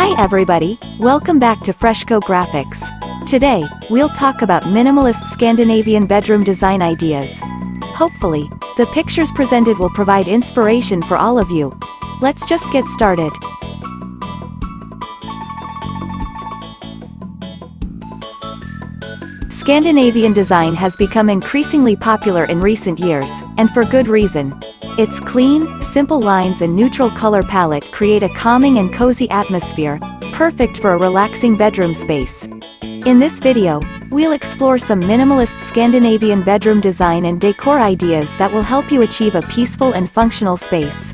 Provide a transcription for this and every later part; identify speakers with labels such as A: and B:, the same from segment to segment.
A: Hi everybody, welcome back to FreshCo Graphics. Today, we'll talk about minimalist Scandinavian bedroom design ideas. Hopefully, the pictures presented will provide inspiration for all of you. Let's just get started. Scandinavian design has become increasingly popular in recent years, and for good reason. Its clean, simple lines and neutral color palette create a calming and cozy atmosphere, perfect for a relaxing bedroom space. In this video, we'll explore some minimalist Scandinavian bedroom design and decor ideas that will help you achieve a peaceful and functional space.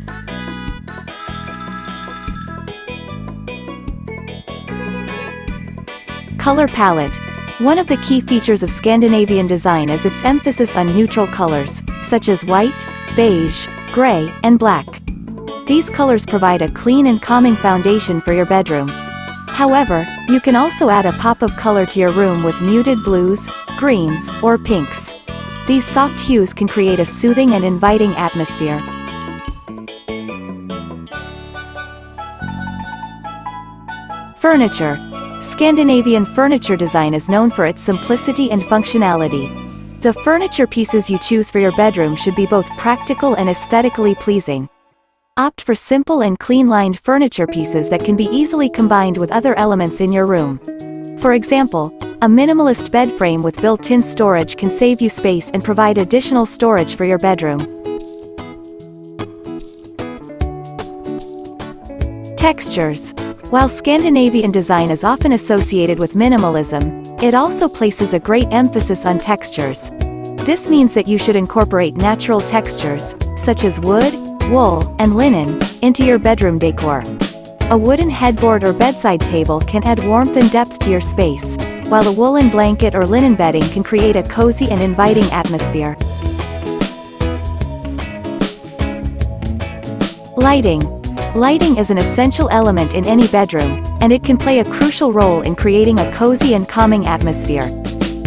A: Color palette. One of the key features of Scandinavian design is its emphasis on neutral colors, such as white, beige, gray, and black. These colors provide a clean and calming foundation for your bedroom. However, you can also add a pop of color to your room with muted blues, greens, or pinks. These soft hues can create a soothing and inviting atmosphere. Furniture. Scandinavian furniture design is known for its simplicity and functionality. The furniture pieces you choose for your bedroom should be both practical and aesthetically pleasing. Opt for simple and clean-lined furniture pieces that can be easily combined with other elements in your room. For example, a minimalist bed frame with built-in storage can save you space and provide additional storage for your bedroom. Textures. While Scandinavian design is often associated with minimalism, it also places a great emphasis on textures. This means that you should incorporate natural textures, such as wood, wool, and linen, into your bedroom decor. A wooden headboard or bedside table can add warmth and depth to your space, while a woolen blanket or linen bedding can create a cozy and inviting atmosphere. Lighting. Lighting is an essential element in any bedroom, and it can play a crucial role in creating a cozy and calming atmosphere.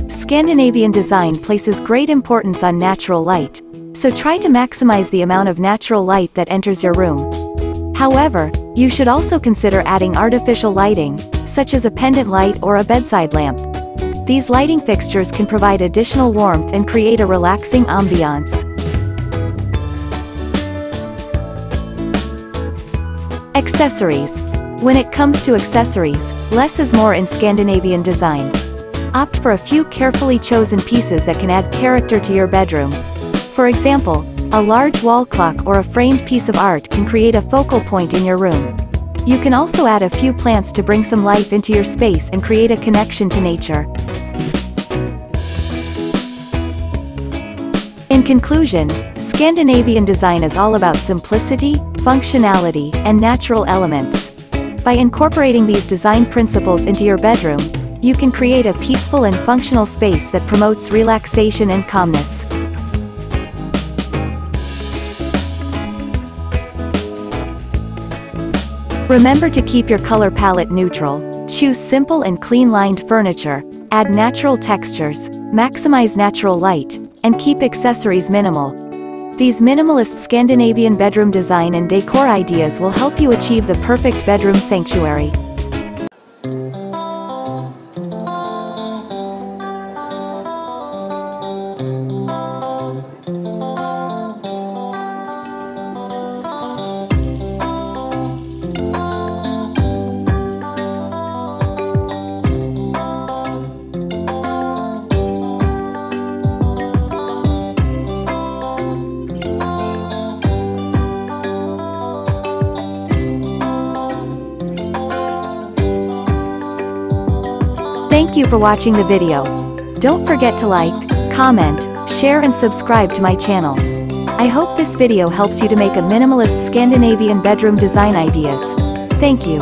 A: Scandinavian design places great importance on natural light, so try to maximize the amount of natural light that enters your room. However, you should also consider adding artificial lighting, such as a pendant light or a bedside lamp. These lighting fixtures can provide additional warmth and create a relaxing ambiance. Accessories. When it comes to accessories, less is more in Scandinavian design. Opt for a few carefully chosen pieces that can add character to your bedroom. For example, a large wall clock or a framed piece of art can create a focal point in your room. You can also add a few plants to bring some life into your space and create a connection to nature. In conclusion, Scandinavian design is all about simplicity, functionality, and natural elements. By incorporating these design principles into your bedroom, you can create a peaceful and functional space that promotes relaxation and calmness. Remember to keep your color palette neutral, choose simple and clean-lined furniture, add natural textures, maximize natural light, and keep accessories minimal. These minimalist Scandinavian bedroom design and decor ideas will help you achieve the perfect bedroom sanctuary. Thank you for watching the video. Don't forget to like, comment, share and subscribe to my channel. I hope this video helps you to make a minimalist Scandinavian bedroom design ideas. Thank you.